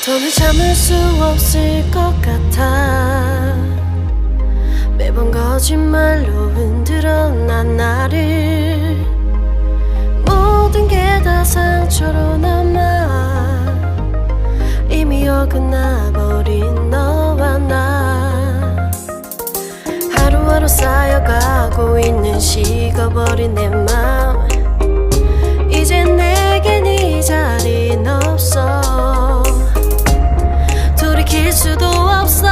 더는 참을 수 없을 것 같아. 매번 거짓말로 흔들어 난 나를. 모든 게 다 상처로 남아 이미 어긋나버린 너와 나. 하루하루 쌓여가고 있는 식어버린 내 맘. 이젠 내겐 이 자리는 없어. 돌이킬 수도 없어.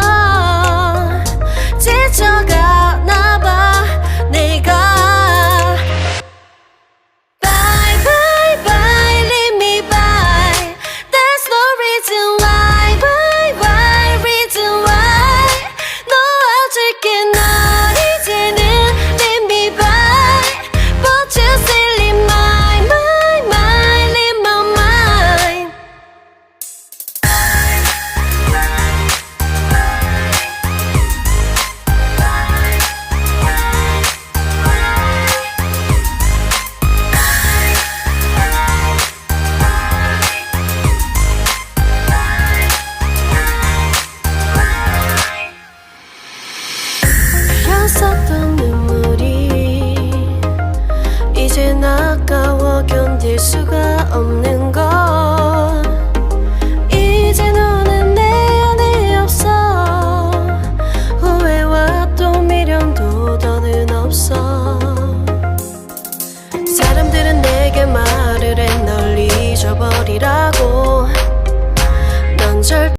지쳐가나봐 내가. Bye bye bye leave me by. There's no reason why. Why why reason why. 놓아줄게 널 이제는 leave me by. But you still leave my leave my mind. 흘렸었던 눈물이 이젠 아까워 견딜 수가 없는